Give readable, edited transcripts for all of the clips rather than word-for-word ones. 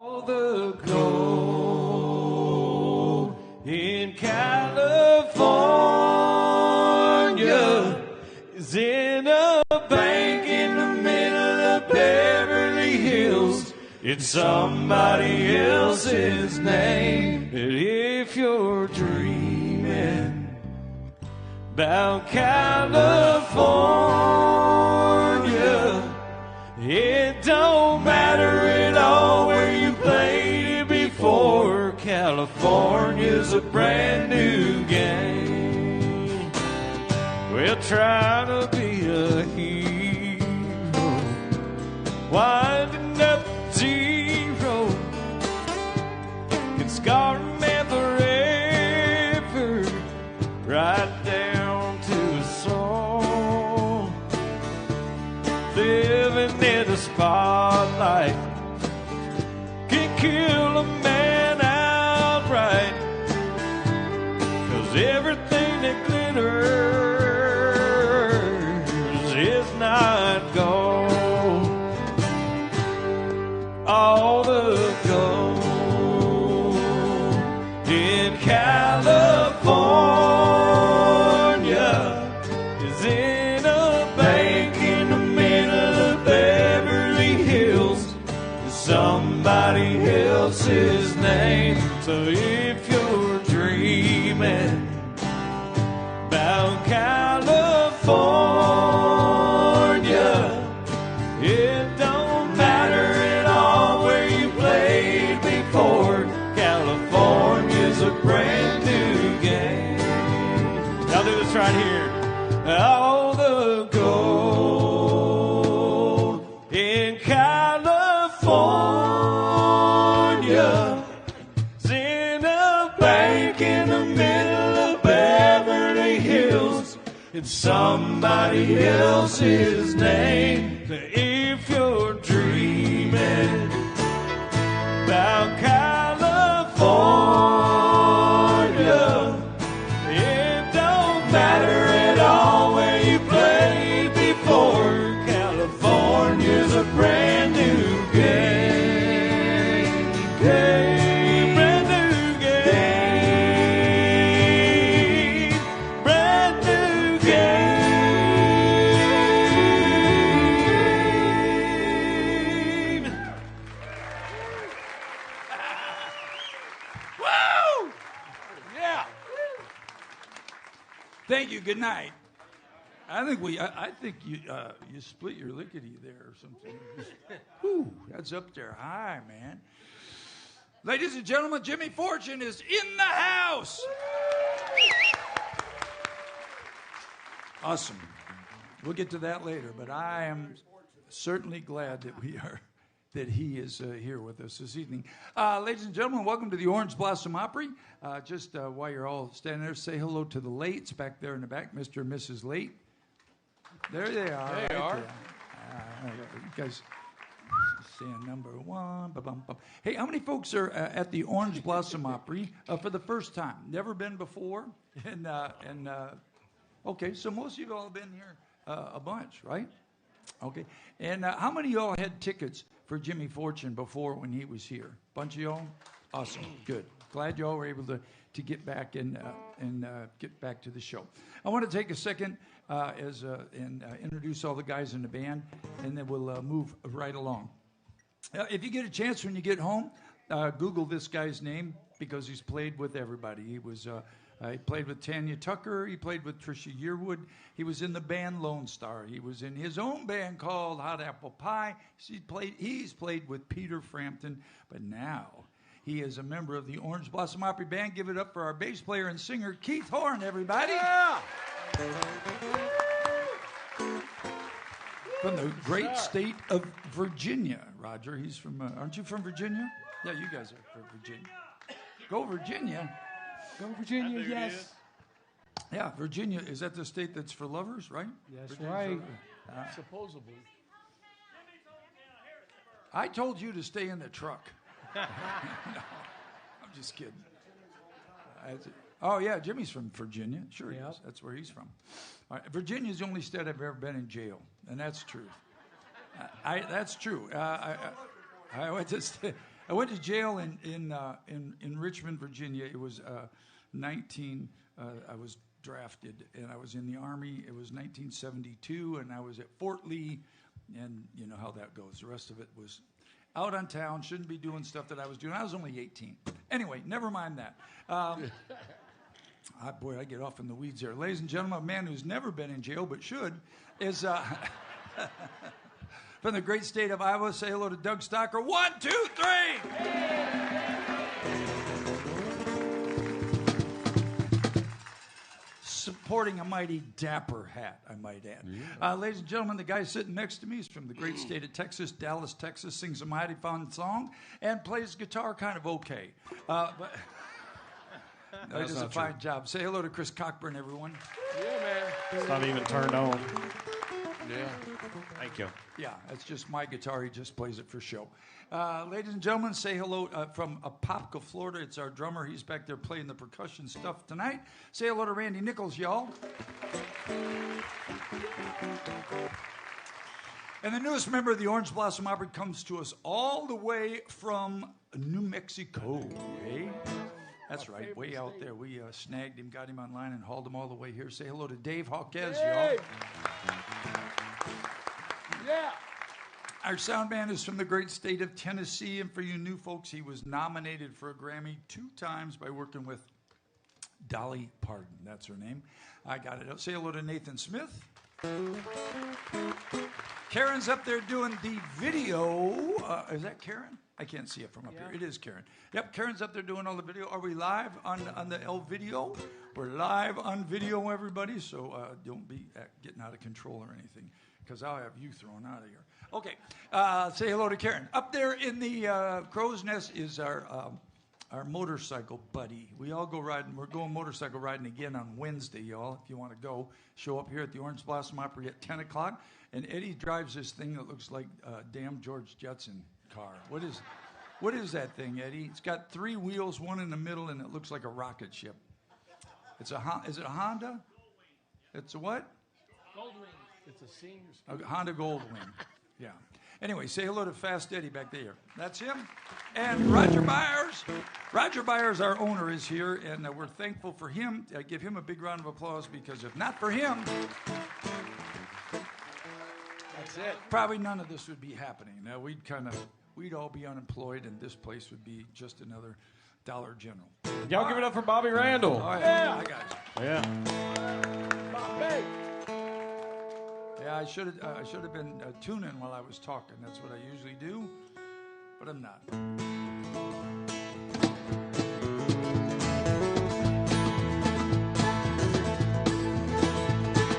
All the gold in California is in a bank in the middle of Beverly Hills. It's somebody else's name. But if you're dreaming about California, it don't matter at all where you played it before. California's a brand new game. We'll try to be a hero, winding up zero. It's Scarman forever, right down to a song. Living in the spotlight can kill a man outright, 'cause everything that glitters is not gold. All the gold in California is in a bank in the middle of Beverly Hills. It's somebody else's name. So if you're dreaming about California, it don't matter at all where you played before. California's a brand new game. I'll do this right here. All the gold in California is in a bank in the middle of Beverly Hills. It's somebody else's name. So if you're dreaming about California, it don't matter at all where you played before. California's a brand new game. Brand new game. Brand new game. Woo! Yeah. Thank you. Good night. I think you split your lickety there or something. Whew, that's up there high, man. Ladies and gentlemen, Jimmy Fortune is in the house. Awesome. We'll get to that later, but I am certainly glad that he is here with us this evening. Ladies and gentlemen, welcome to the Orange Blossom Opry. Just while you're all standing there, say hello to the Lates back there in the back, Mr. and Mrs. Late. There they are. There you are. You guys stand number one. Ba-bum-bum. Hey, how many folks are at the Orange Blossom Opry for the first time? Never been before? Okay, so most of you all have been here a bunch, right? Okay. And how many of y'all had tickets for Jimmy Fortune before when he was here? Bunch of y'all? Awesome. Good. Glad y'all were able to get back and get back to the show. I want to take a second and introduce all the guys in the band, and then we'll move right along. If you get a chance when you get home, Google this guy's name because he's played with everybody. He played with Tanya Tucker. He played with Trisha Yearwood. He was in the band Lone Star. He was in his own band called Hot Apple Pie. He's played with Peter Frampton, but now he is a member of the Orange Blossom Opry Band. Give it up for our bass player and singer, Keith Horn, everybody. Yeah. From the great state of Virginia. Roger, he's from, aren't you from Virginia? Yeah, you guys are from Virginia. Go Virginia. Go Virginia, yes. Yeah, Virginia, is that the state that's for lovers, right? Yes, Virginia's right. Supposedly. I told you to stay in the truck. No, I'm just kidding. Oh, yeah, Jimmy's from Virginia. Sure he is. That's where he's from. All right, Virginia's the only state I've ever been in jail, and that's true. That's true. I went to I went to jail in Richmond, Virginia. It was 19. I was drafted, and I was in the Army. It was 1972, and I was at Fort Lee, and you know how that goes. The rest of it was out on town, shouldn't be doing stuff that I was doing. I was only 18. Anyway, never mind that. Boy, I get off in the weeds there. Ladies and gentlemen, a man who's never been in jail but should is from the great state of Iowa. Say hello to Doug Stocker. 1, 2, 3. Supporting a mighty dapper hat, I might add. Yeah. Ladies and gentlemen, the guy sitting next to me is from the great state of Texas, Dallas, Texas, sings a mighty fun song, and plays guitar kind of okay. But he does a fine job. Say hello to Chris Cockburn, everyone. Yeah, man. It's not even turned on. Yeah. Thank you. Yeah, that's just my guitar. He just plays it for show. Ladies and gentlemen, say hello from Apopka, Florida. It's our drummer. He's back there playing the percussion stuff tonight. Say hello to Randy Nichols, y'all. And the newest member of the Orange Blossom Opera comes to us all the way from New Mexico. Hey? That's right, way out there. We snagged him, got him online, and hauled him all the way here. Say hello to Dave Hawkes, y'all. Yeah. Our sound man is from the great state of Tennessee, and for you new folks, he was nominated for a Grammy 2 times by working with Dolly Parton. That's her name. I got it. Say hello to Nathan Smith. Karen's up there doing the video. Is that Karen? I can't see it from up here. It is Karen. Yep, Karen's up there doing all the video. Are we live on the L video? We're live on video, everybody, so don't be getting out of control or anything, because I'll have you thrown out of here. Okay, say hello to Karen. Up there in the crow's nest is our motorcycle buddy. We all go riding. We're going motorcycle riding again on Wednesday, y'all. If you want to go, show up here at the Orange Blossom Opry at 10 o'clock. And Eddie drives this thing that looks like a damn George Jetson car. What is that thing, Eddie? It's got 3 wheels, one in the middle, and it looks like a rocket ship. Is it a Honda? It's a what? Goldwing. It's a senior's. A Honda Goldwing. Yeah. Anyway, say hello to Fast Eddie back there. That's him. And Roger Byers. Roger Byers, our owner, is here, and we're thankful for him. Give him a big round of applause, because if not for him, That's it. probably none of this would be happening. Now, we'd all be unemployed, and this place would be just another Dollar General. Y'all give it up for Bobby Randall. All right. Yeah. I got you. Yeah. Bobby. Yeah, I should have been tuning while I was talking. That's what I usually do, but I'm not.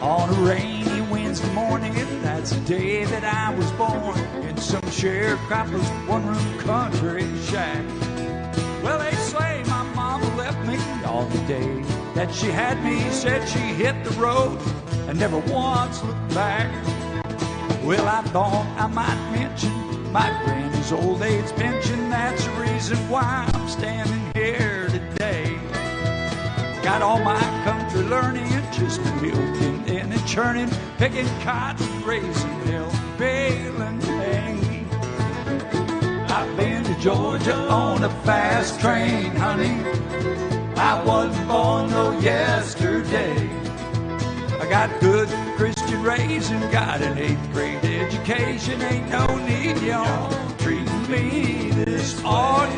On a rainy Wednesday morning, that's the day that I was born, in some sharecropper's one-room country shack. Well, they say my mama left me on the day that she had me, said she hit the road and never once looked back. Well, I thought I might mention my granny's old age pension. That's the reason why I'm standing here today. Got all my country learning, just milking and churning, picking cotton, raising hell, baling hay. I've been to Georgia on a fast train, honey. I wasn't born no yesterday. I got good Christian raising, got an 8th grade education. Ain't no need y'all treating me this hard.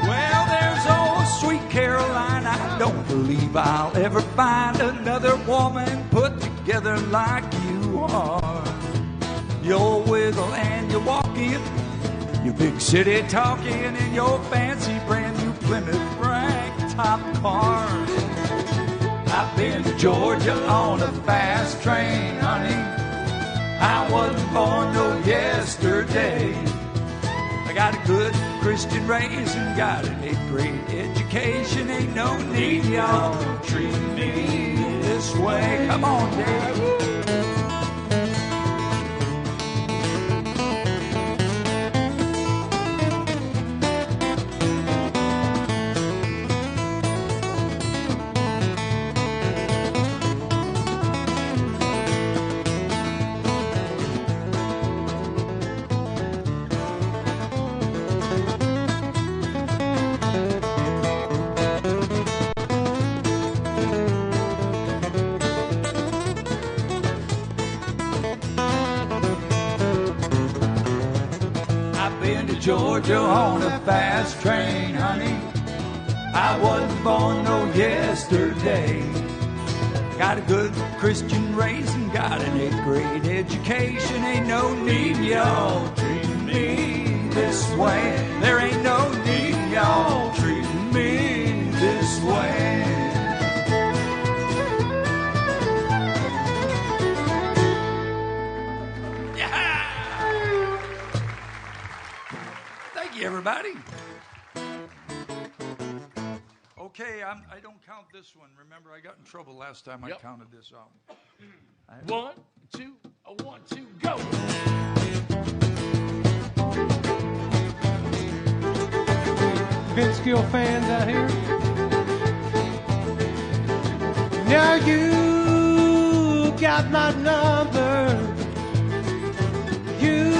Well, there's old sweet Caroline. I don't believe I'll ever find another woman put together like you are. You'll wiggle and you walk in, your big city talking in your fancy brand new Plymouth rag top car. I've been to Georgia on a fast train, honey. I wasn't born no yesterday. I got a good Christian raising, got an 8th grade education. Ain't no need y'all treating me this way. Come on, Dave. Georgia on a fast train, honey. I wasn't born no yesterday. Got a good Christian raising, got an 8th grade education. Ain't no need y'all treating me this way. There ain't no need y'all treating me this way. Thank you, everybody. Okay, I don't count this one. Remember, I got in trouble last time I counted this album. 1, 2, 1, 2, go. Vince Gill fans out here. Now you got my number. You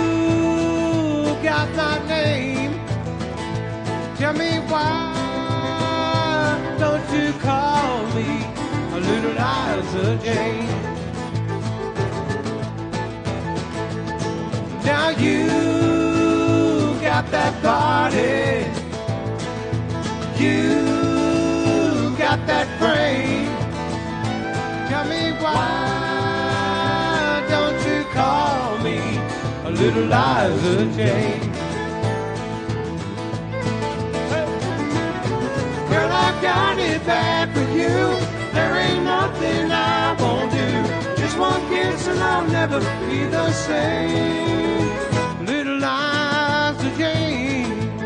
got my name. Tell me why don't you call me a little Liza Jane? Now you got that body. You got that frame. Tell me why don't you call me a little Liza Jane? Girl, I got it back with you. There ain't nothing I won't do. Just one kiss and I'll never be the same. Little Liza Jane.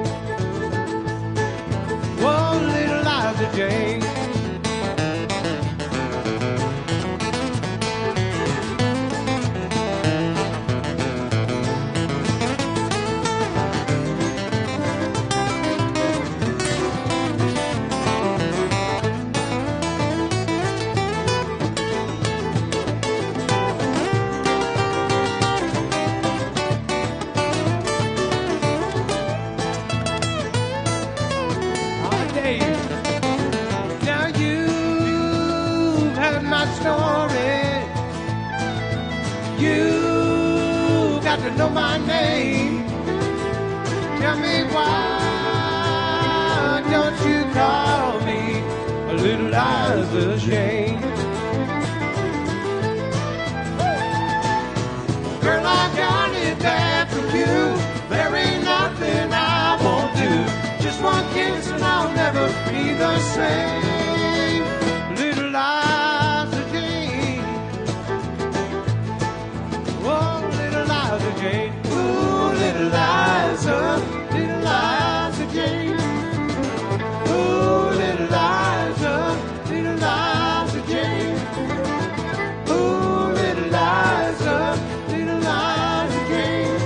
Whoa, little Liza Jane. To know my name. Tell me why don't you call me a little Liza Jane? Girl, I got it bad for you. There ain't nothing I won't do. Just one kiss and I'll never be the same. Little Liza Jane. Whoa, little Liza Jane. Ooh, little Liza, little Liza Jane. Ooh, little Liza, little Liza Jane. Ooh, little Liza, little Liza Jane.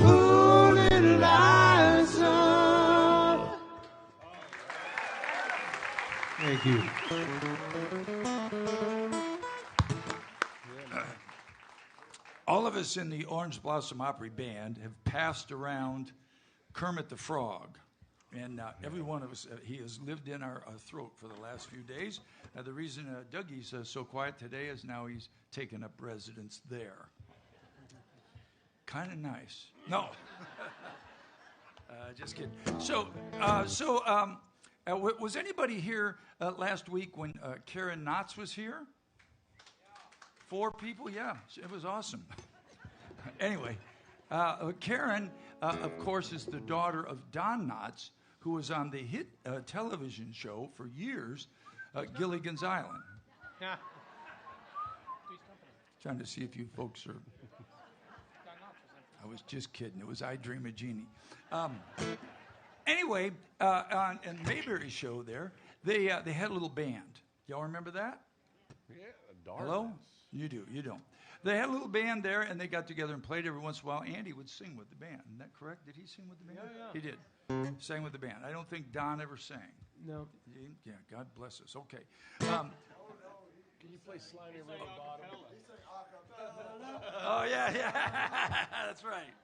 Ooh, little Liza. Thank you. All of us in the Orange Blossom Opry Band have passed around Kermit the Frog. And every one of us, he has lived in our throat for the last few days. The reason Dougie's so quiet today is now he's taken up residence there. Kind of nice. No. Just kidding. So, was anybody here last week when Karen Knotts was here? 4 people? Yeah, it was awesome. Anyway, Karen, of course, is the daughter of Don Knotts, who was on the hit television show for years, Gilligan's Island. Yeah. Trying to see if you folks are... I was just kidding. It was I Dream of Jeannie. Anyway, on Mayberry's show there, they had a little band. Y'all remember that? Yeah, darn. Hello? You do. You don't. They had a little band there, and they got together and played every once in a while. Andy would sing with the band. Isn't that correct? Did he sing with the band? Yeah. He did. Sang with the band. I don't think Don ever sang. No. Yeah, God bless us. Okay. Can you play Slimy Ray Bottom? Oh, yeah. That's right.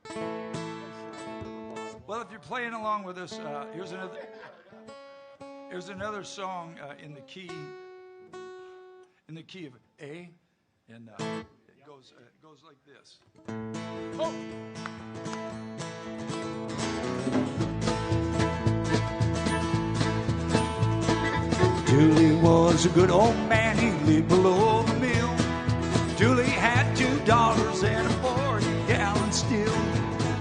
Well, if you're playing along with us, here's another song in the key of A, and it goes like this. Oh. Dooley was a good old man, he lived below the mill. Dooley had 2 daughters and a 40-gallon still.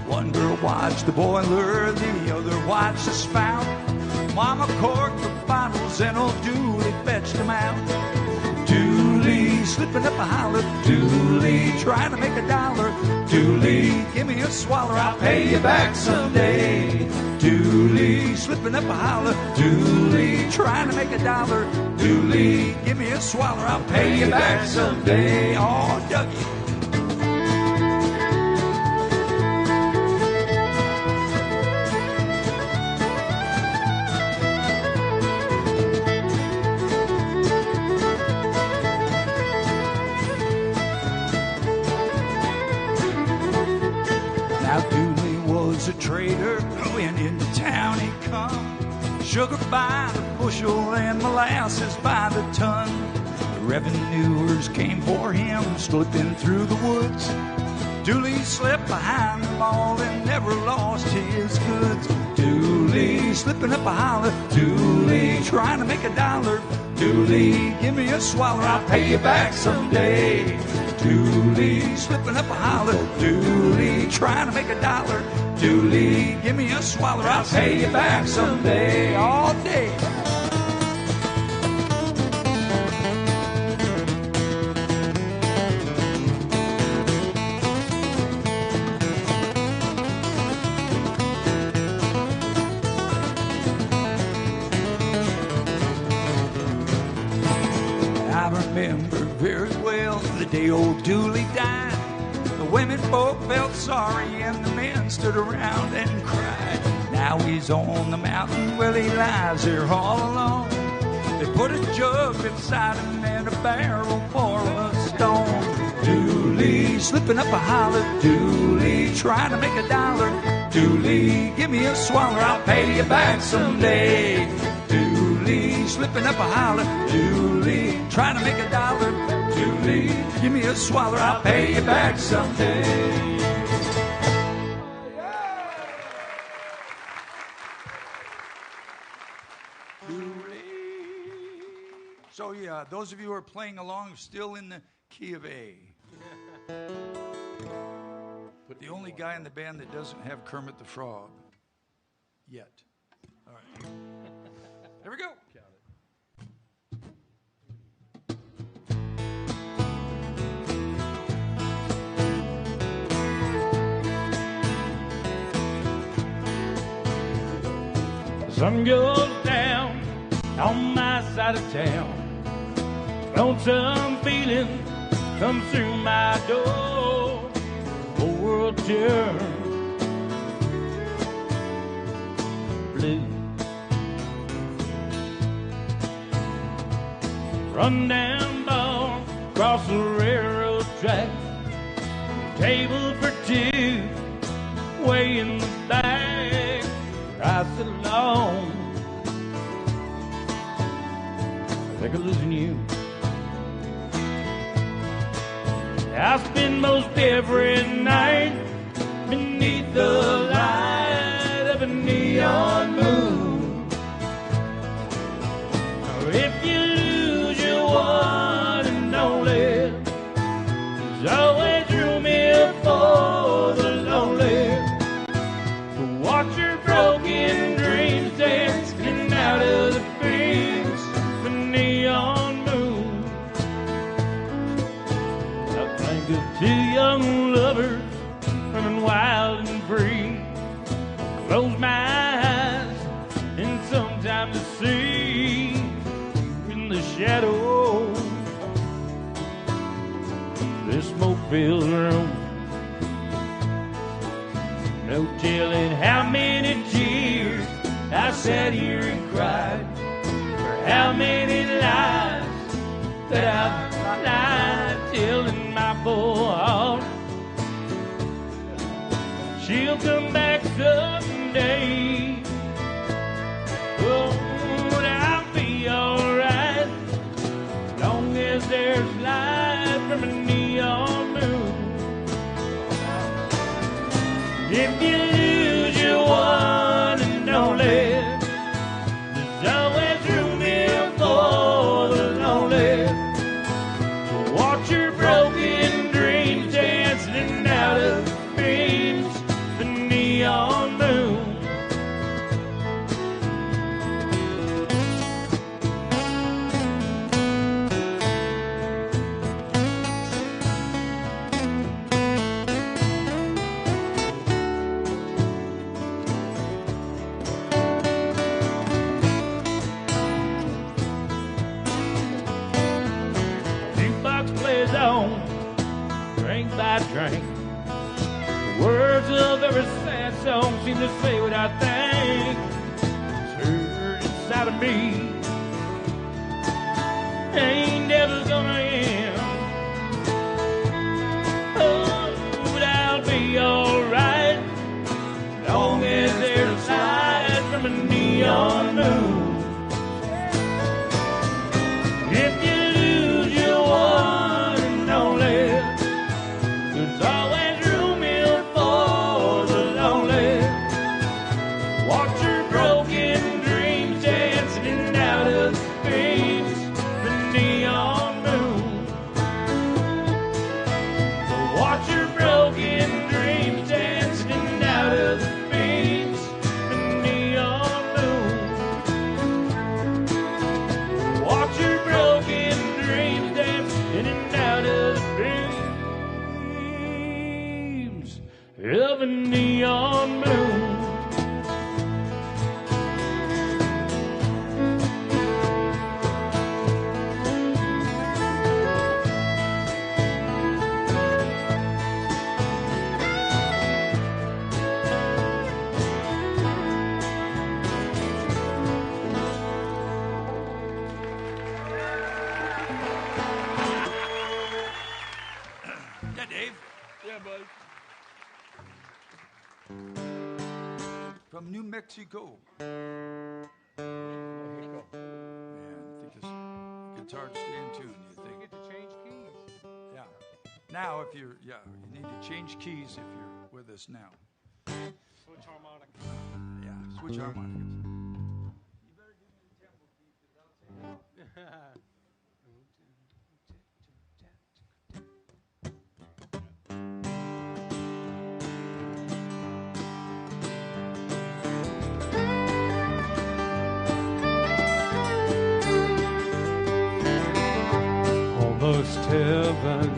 One girl watched the boiler, the other watched the spout. Mama corked the bottles and old Dooley fetched them out. Dooley slipping up a holler, Dooley trying to make a dollar. Dooley, give me a swaller, I'll pay you back someday. Dooley slipping up a holler, Dooley trying to make a dollar. Dooley, give me a swaller, I'll pay you back someday. Oh, Dougie. A trader when into town he come, sugar by the bushel and molasses by the ton. The revenuers came for him slipping through the woods. Dooley slipped behind them all and never lost his goods. Dooley slipping up a holler, Dooley trying to make a dollar. Dooley, give me a swaller, I'll pay you back someday. Dooley slipping up a holler, Dooley trying to make a dollar. Dooley, give me a swaller, I'll pay you back someday. All day. I remember very well the day old Dooley died. The women folk felt sorry and the men stood around and cried. Now he's on the mountain, well he lies there all alone. They put a jug beside him and a barrel for a stone. Dooley slipping up a holler, Dooley trying to make a dollar. Dooley, give me a swaller, I'll pay you back someday. Dooley slipping up a holler, Dooley trying to make a dollar. Dooley, give me a swaller, I'll pay you back someday. So yeah, those of you who are playing along still in the key of A. The only guy in the band that doesn't have Kermit the Frog yet. All right. Here we go. The sun goes down on my side of town. Lonesome feeling comes through my door. Whole world turns blue. Run down bar, cross the railroad track. Table for 2, way in the back. Price alone, I think I'm losing you. I spend most every night beneath the light of a neon moon. If you lose your one and only, there's always room here for the lonely. To watch your broken dreams dancing out of the beams of the neon moon. I think of 2 young lovers running wild and free. Close my eyes and sometimes I see in the shadow this smoke-filled room. No telling how many tears I sat here and cried, for how many lies that I've lied, telling my poor heart she'll come back someday. Oh, but I'll be alright, long as there's light from a neon moon. If you lose your one and only, there's always room here for I drank. The words of every sad song seem to say what I think. It's hurt inside of me. Ain't never gonna end. Oh, but I'll be alright, long as there's light from a neon moon. If you lose your one and only, there's always room here for the lonely. Watch your broken dreams dancing in and out of space. Neon moon. Watch your broken dreams dancing in and out of the beams. The neon moon. Watch your broken dreams dancing in and out of the beams of a neon moon. Yeah, Dave. Yeah, bud. From New Mexico. Mexico. Man, I think this guitar stay in tune. You You think? get to change keys. Yeah. Now, if you need to change keys if you're with us now. Switch harmonica. Yeah, switch harmonicas. Almost heaven,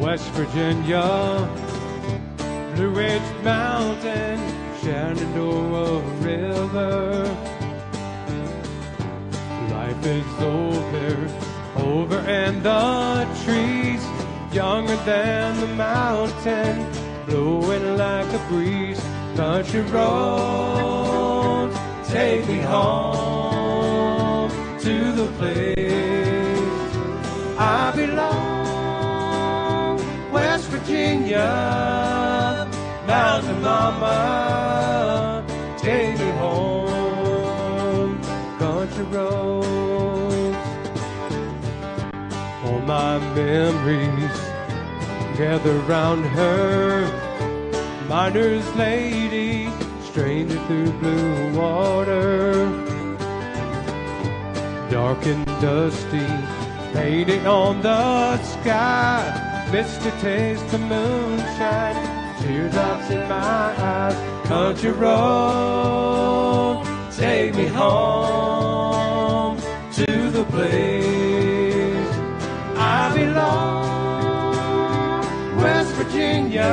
West Virginia, Blue Ridge Mountain, Shenandoah River. Life is over in the trees, younger than the mountain, blowing like a breeze. Country roads take me home to the place I belong. West Virginia, Mountain Mama, take me home. Country roads, all my memories gather round her. Miner's lady, stranger through blue water. Dark and dusty, painted on the sky, misty taste of moonshine, teardrops in my eyes. Country road, take me home to the place I belong. West Virginia,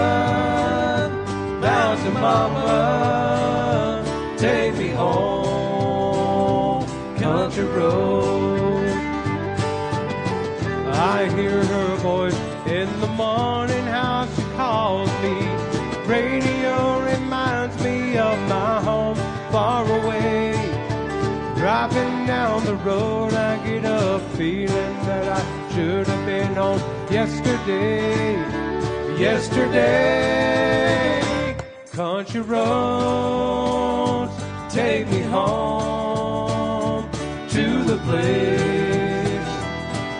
Mountain Mama, take me home. Country road, I hear her voice in the morning, how she calls me. Radio reminds me of my home far away. Driving down the road, I get a feeling that I should have been home yesterday. Country roads, take me home to the place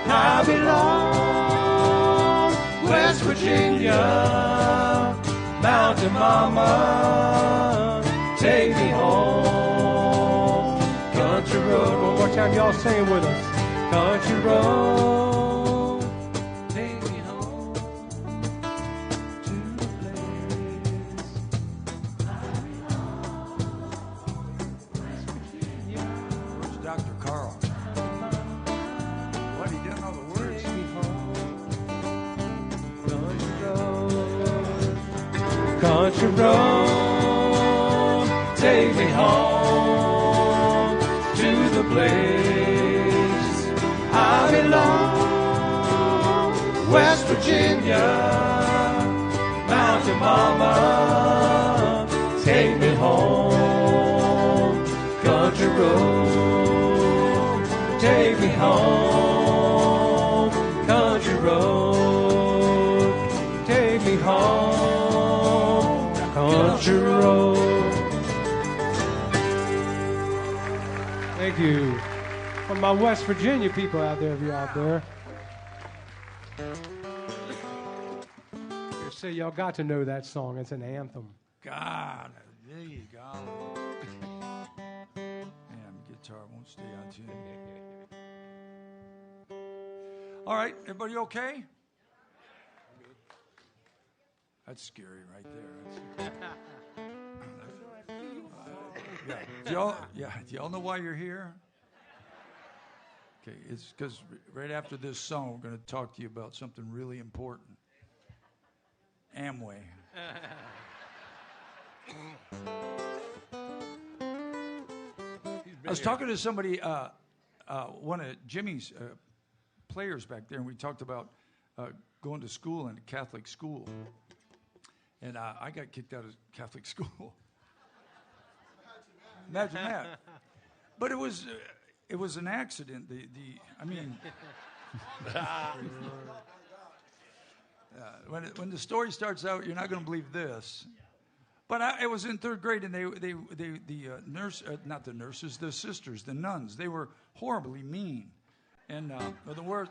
I belong. West Virginia, Mountain Mama, take me home. Country road, one more time, y'all sing with us. Country road, take me home to the place I belong. West Virginia. Where's Dr. Carl? What, he didn't know the words? Take me home. Country road, take me home to the place I belong. West Virginia. Virginia, Mountain Mama, take me home. Country road, take me home. Country road, take me home. Country road. Thank you. From my West Virginia people out there, if you're out there. So y'all got to know that song. It's an anthem. God, there you go. Man, guitar won't stay on tune. All right, everybody okay? That's scary right there. Do y'all know why you're here? Okay, it's because right after this song, we're going to talk to you about something really important. Amway. I was talking to somebody, one of Jimmy's players back there, and we talked about going to school in a Catholic school. And I got kicked out of Catholic school. Imagine that. But it was an accident. When the story starts out, you're not going to believe this. But it was in third grade, and the sisters, the nuns, they were horribly mean. And where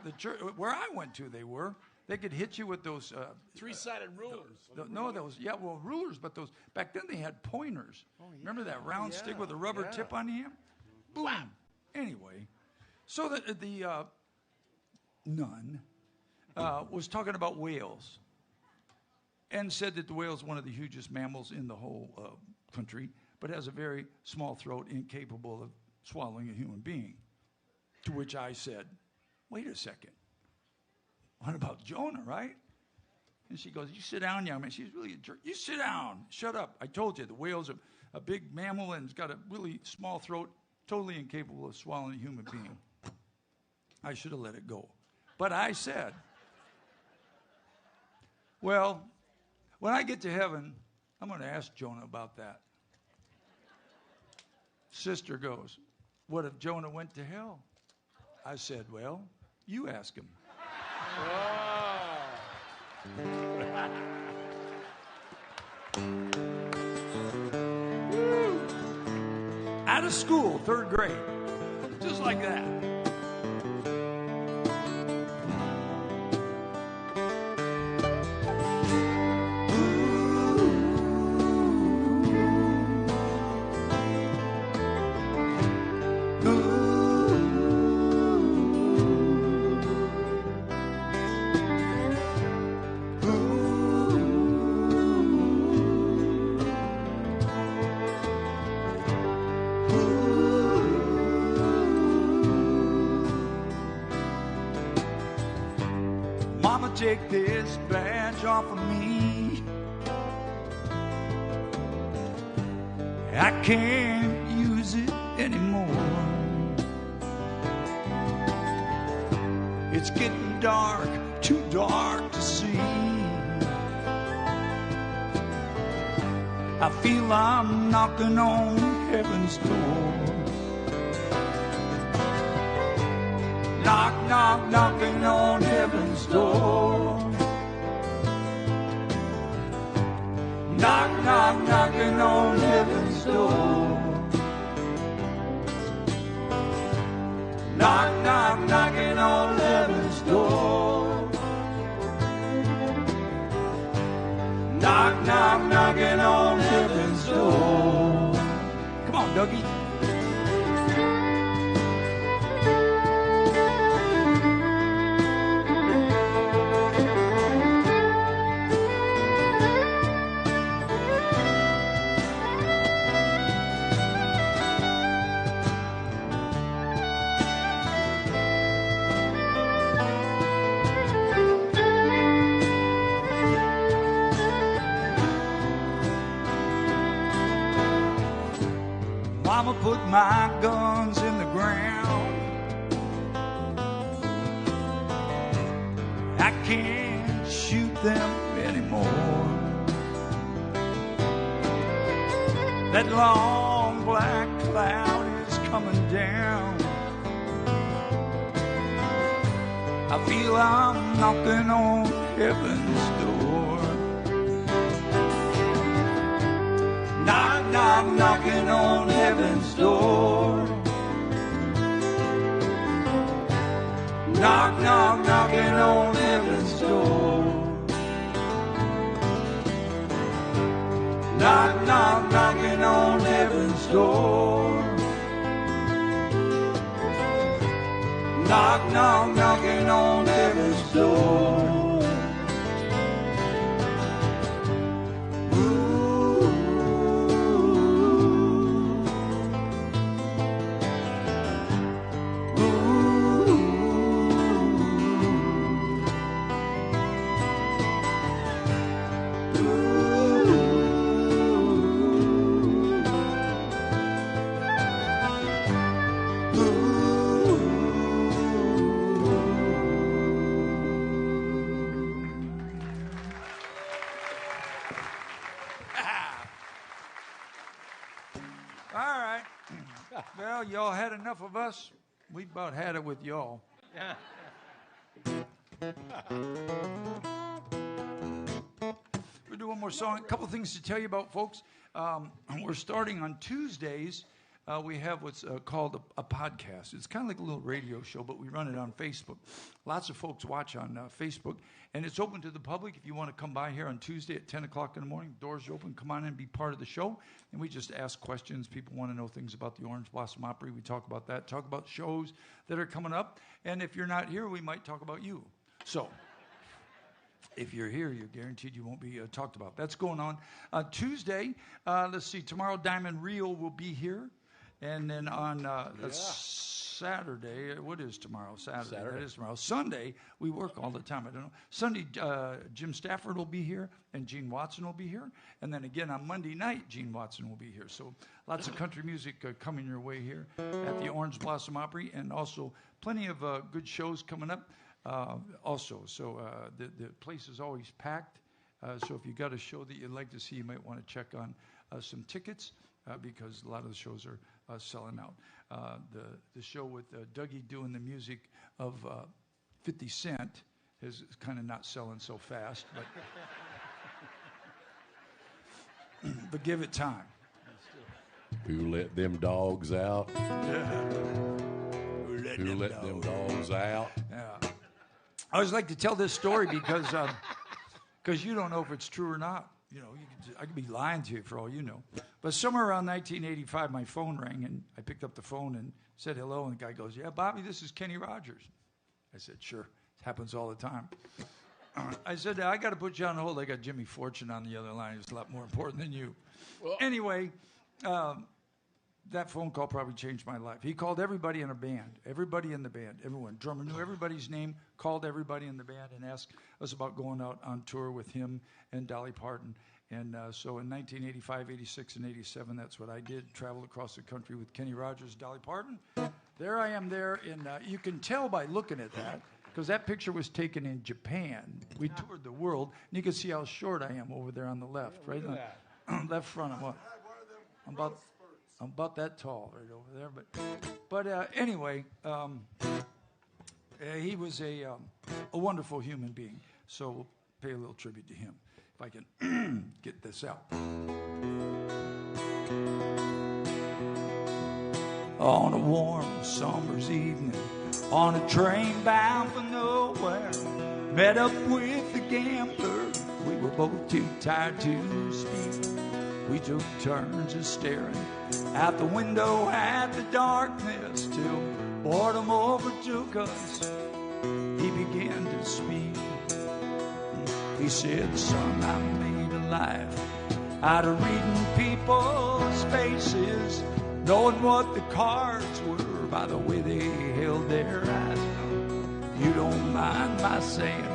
I went to, they could hit you with those three-sided rulers. Rulers. But those back then they had pointers. Oh, yeah. Remember that round stick with a rubber tip on the end? Boom. Anyway, so the nun was talking about whales, and said that the whale is one of the hugest mammals in the whole country, but has a very small throat, incapable of swallowing a human being. To which I said, wait a second. What about Jonah, right? And she goes, you sit down, young man. She's really a jerk. You sit down. Shut up. I told you, the whale's a big mammal and it's got a really small throat, totally incapable of swallowing a human being. I should have let it go. But I said, well, when I get to heaven, I'm going to ask Jonah about that. Sister goes, what if Jonah went to hell? I said, well, you ask him. Out of school, third grade. Just like that. Take this badge off of me. I can't use it anymore. It's getting dark, too dark to see. I feel I'm knocking on heaven's door. Knock, knock, knocking on heaven's door. Knock, knock, knocking on heaven's door. Knock, knock, knocking on heaven's door. Knock, knock, knocking on heaven's door. Come on, Dougie. Mama put my guns in the ground. I can't them anymore. That long black cloud is coming down. I feel I'm knocking on heaven's door. Knock, knock, knocking on heaven's door. Knock, knock, knocking on heaven's door. Knock, knock, knocking on heaven's door. Knock, knock, knocking on heaven's door. Well, y'all had enough of us. We about had it with y'all. We'll do one more song. A couple things to tell you about, folks. We're starting on Tuesdays. We have what's called a podcast. It's kind of like a little radio show, but we run it on Facebook. Lots of folks watch on Facebook, and it's open to the public. If you want to come by here on Tuesday at 10 o'clock in the morning, doors are open. Come on in and be part of the show, and we just ask questions. People want to know things about the Orange Blossom Opry. We talk about that, talk about shows that are coming up, and if you're not here, we might talk about you. So if you're here, you're guaranteed you won't be talked about. That's going on Tuesday. Let's see, tomorrow Diamond Reel will be here. And then on Saturday, what is tomorrow? Saturday. That is tomorrow. Sunday, we work all the time. I don't know. Sunday, Jim Stafford will be here, and Gene Watson will be here. And then again on Monday night, Gene Watson will be here. So lots of country music coming your way here at the Orange Blossom Opry, and also plenty of good shows coming up also. So the place is always packed. So if you got a show that you'd like to see, you might want to check on some tickets because a lot of the shows are selling out. The show with Dougie doing the music of 50 Cent is kind of not selling so fast, but give it time. Who let them dogs out? Who let them dogs out? Yeah. I always like to tell this story because you don't know if it's true or not. You know, I could be lying to you for all you know. But somewhere around 1985, my phone rang, and I picked up the phone and said hello, and the guy goes, "Yeah, Bobby, this is Kenny Rogers." I said, "Sure, it happens all the time." I said, "I got to put you on hold. I got Jimmy Fortune on the other line. It's a lot more important than you." Well, anyway, that phone call probably changed my life. He called everybody in a band, everybody in the band, everyone. Drummer knew everybody's name, called everybody in the band, and asked us about going out on tour with him and Dolly Parton. And so in 1985, 86, and 87, that's what I did, traveled across the country with Kenny Rogers, Dolly Parton. There I am there, and you can tell by looking at that, because that picture was taken in Japan. We toured the world, and you can see how short I am over there on the left, right? Left front, I'm about that tall right over there. But anyway, he was a wonderful human being, so we'll pay a little tribute to him. If I can get this out. On a warm summer's evening, on a train bound for nowhere, met up with the gambler. We were both too tired to speak. We took turns of staring out the window at the darkness till boredom overtook us. He began to speak. He said, "Son, I made a life out of reading people's faces, knowing what the cards were by the way they held their eyes. You don't mind my saying,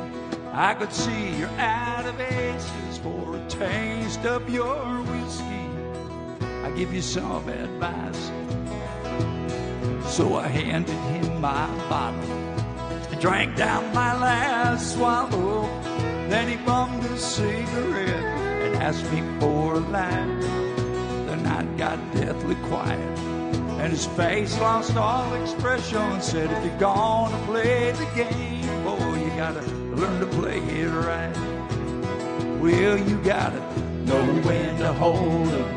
I could see you're out of aces. For a taste of your whiskey, I give you some advice." So I handed him my bottle. I drank down my last swallow. Then he bummed a cigarette and asked me for a light. The night got deathly quiet, and his face lost all expression, and said, if you're gonna play the game, boy, you gotta learn to play it right. Well, you gotta know when to hold 'em,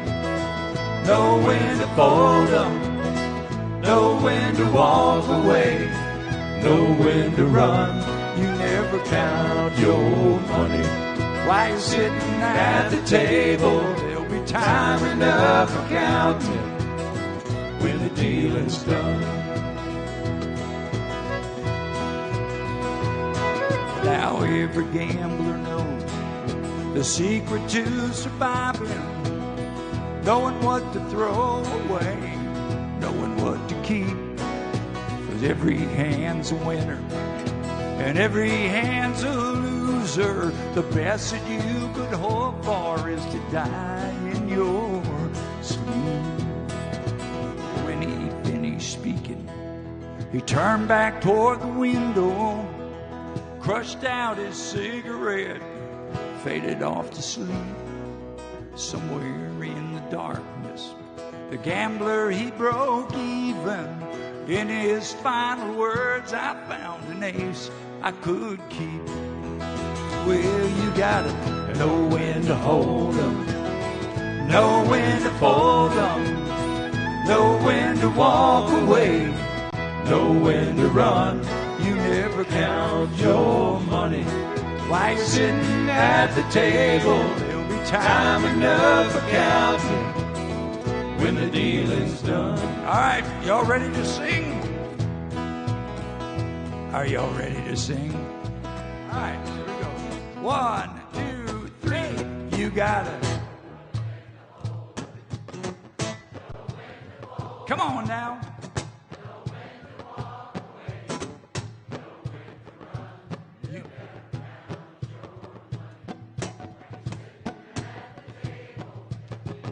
know when to fold 'em, know when to walk away, know when to run. You never count your money while you're sitting at the table. There'll be time enough for counting when the dealing's done. Now every gambler knows the secret to surviving, knowing what to throw away, knowing what to keep. 'Cause every hand's a winner and every hand's a loser. The best that you could hope for is to die in your sleep. When he finished speaking, he turned back toward the window, crushed out his cigarette, faded off to sleep. Somewhere in the darkness, the gambler, he broke even. In his final words, I found an ace I could keep. Well, you gotta know when to hold 'em, know when to fold 'em, know when to walk away, know when to run. You never count your money while you're sitting at the table. There'll be time enough for counting when the dealing's done. All right, y'all ready to sing? Are y'all ready to sing? All right, here we go. 1, 2, 3. You gotta. Come on now.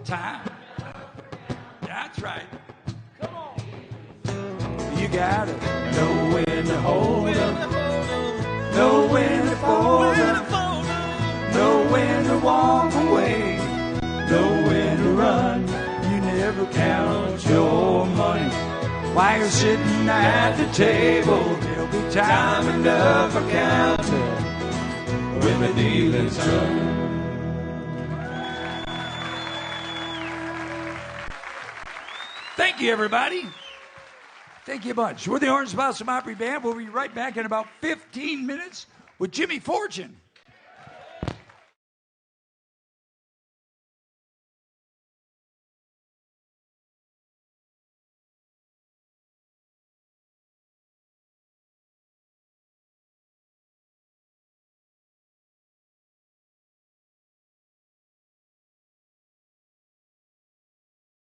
Time. That's right. Come on. You gotta know when to hold 'em, know when to fold 'em, know when to walk away, know when to run. You never count your money while you're sitting at the table. There'll be time enough for counting when the dealing's done. Thank you, everybody. Thank you a bunch. We're the Orange Blossom Opry Band. We'll be right back in about 15 minutes with Jimmy Fortune.